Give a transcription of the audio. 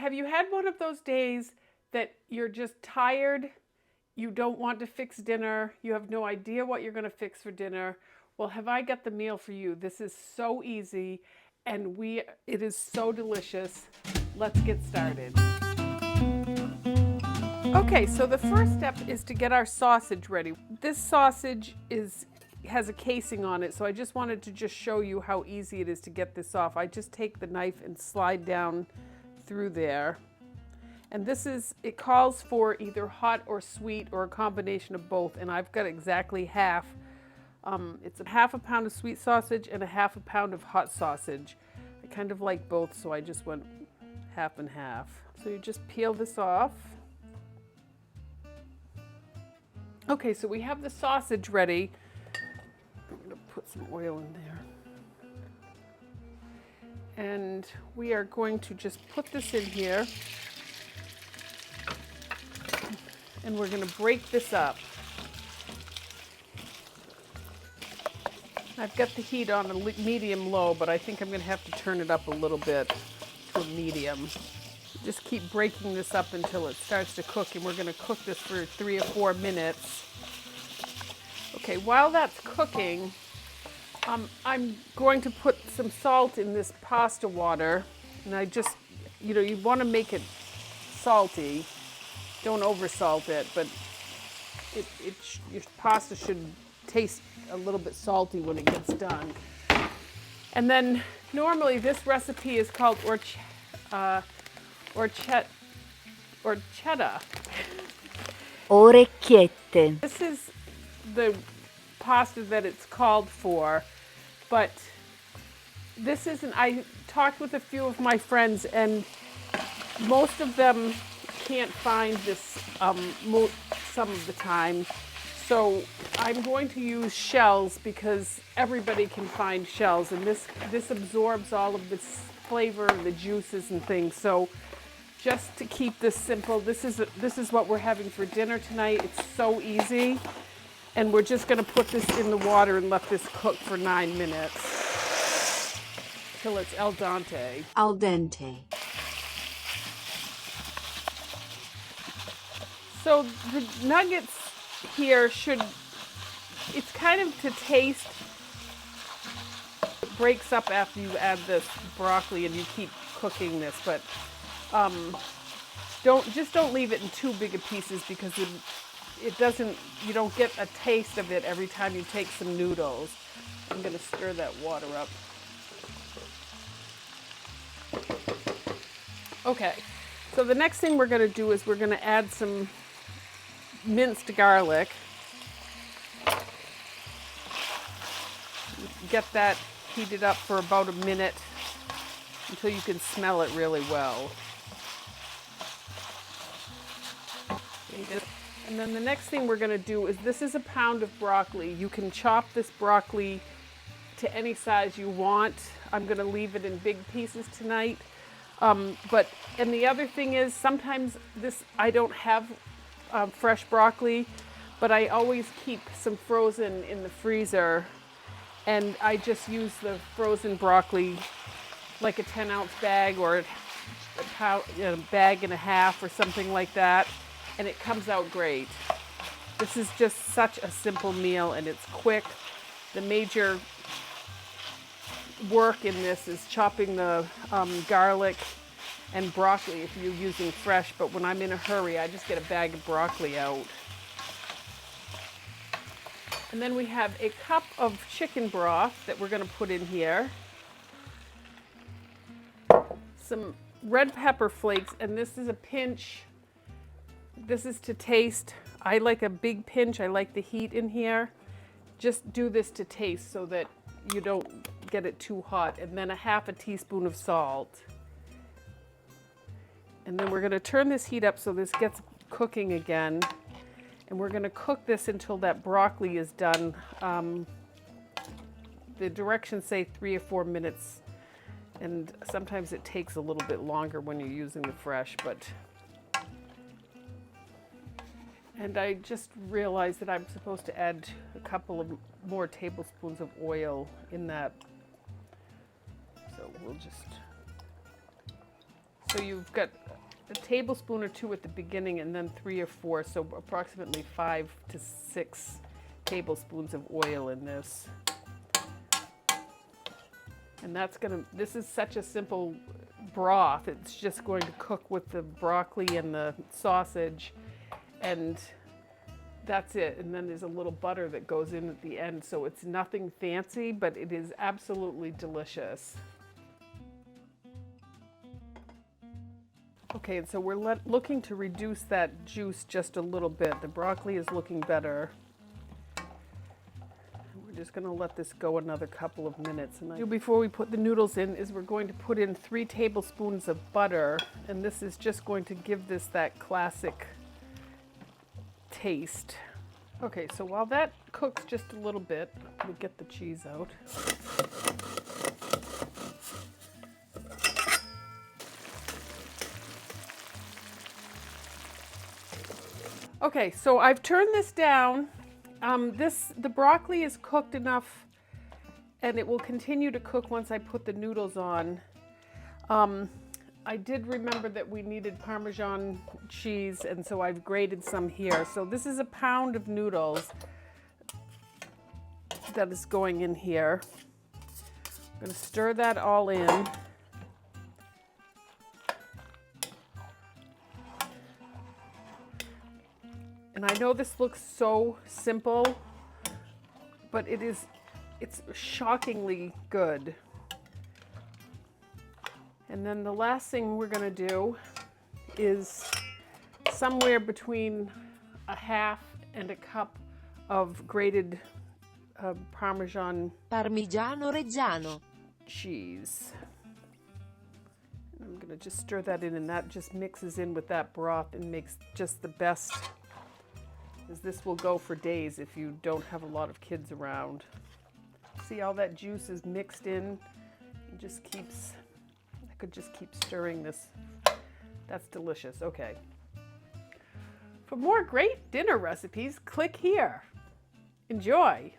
Have you had one of those days that you're just tired, you don't want to fix dinner, you have no idea what you're going to fix for dinner? Well, have I got the meal for you? This is so easy and it is so delicious. Let's get started. Okay, so the first step is to get our sausage ready. This sausage has a casing on it, so I just wanted to show you how easy it is to get this off. I just take the knife and slide down through there. And it calls for either hot or sweet or a combination of both, and I've got exactly half. It's a half a pound of sweet sausage and a half a pound of hot sausage. I kind of like both, so I just went half and half. So you just peel this off. Okay, so we have the sausage ready. I'm going to put some oil in there. And we are going to just put this in here. And we're going to break this up. I've got the heat on a medium low, but I think I'm going to have to turn it up a little bit to a medium. Just keep breaking this up until it starts to cook, and we're going to cook this for 3 or 4 minutes. Okay, while that's cooking, I'm going to put some salt in this pasta water, and I just, you want to make it salty. Don't over-salt it, but your pasta should taste a little bit salty when it gets done. And then normally this recipe is called orchetta. Orecchiette. This is the pasta that it's called for, but this isn't. I talked with a few of my friends, and most of them can't find this some of the time. So I'm going to use shells because everybody can find shells, and this absorbs all of this flavor and the juices and things. So just to keep this simple, this is what we're having for dinner tonight. It's so easy. And we're just going to put this in the water and let this cook for 9 minutes till it's al dente. Al dente. So the nuggets here it's kind of to taste. It breaks up after you add this broccoli and you keep cooking this, but don't leave it in too big of pieces because you don't get a taste of it every time you take some noodles. I'm going to stir that water up. Okay, so the next thing we're going to do is we're going to add some minced garlic. Get that heated up for about a minute until you can smell it really well. And then the next thing we're going to do is this is a pound of broccoli. You can chop this broccoli to any size you want. I'm going to leave it in big pieces tonight. And the other thing is sometimes I don't have fresh broccoli, but I always keep some frozen in the freezer, and I just use the frozen broccoli like a 10-ounce bag or a bag and a half or something like that, and it comes out great. This is just such a simple meal, and it's quick. The major work in this is chopping the garlic and broccoli if you're using fresh, but when I'm in a hurry, I just get a bag of broccoli out. And then we have a cup of chicken broth that we're going to put in here. Some red pepper flakes, and this is a pinch. This is to taste. I like a big pinch. I like the heat in here. Just do this to taste so that you don't get it too hot. And then a half a teaspoon of salt. And then we're going to turn this heat up so this gets cooking again. And we're going to cook this until that broccoli is done. The directions say 3 or 4 minutes. And sometimes it takes a little bit longer when you're using the fresh, and I just realized that I'm supposed to add a couple of more tablespoons of oil in that. So you've got a tablespoon or 2 at the beginning and then 3 or 4, so approximately 5 to 6 tablespoons of oil in this. And this is such a simple broth. It's just going to cook with the broccoli and the sausage, and that's it. And then there's a little butter that goes in at the end, so it's nothing fancy, but it is absolutely delicious. Okay, and so we're looking to reduce that juice just a little bit. The broccoli is looking better. We're just going to let this go another couple of minutes. And before we put the noodles in is we're going to put in 3 tablespoons of butter, and this is just going to give this that classic taste. Okay, so while that cooks just a little bit, we'll get the cheese out. Okay, so I've turned this down. The broccoli is cooked enough, and it will continue to cook once I put the noodles on. I did remember that we needed Parmesan cheese, and so I've grated some here. So this is a pound of noodles that is going in here. I'm going to stir that all in. And I know this looks so simple, but it's shockingly good. And then the last thing we're going to do is somewhere between a half and a cup of grated Parmesan Parmigiano Reggiano cheese. And I'm going to just stir that in, and that just mixes in with that broth and makes just the best, as this will go for days if you don't have a lot of kids around. See how that juice is mixed in? It just keeps, I could just keep stirring this. That's delicious. Okay. For more great dinner recipes, click here. Enjoy.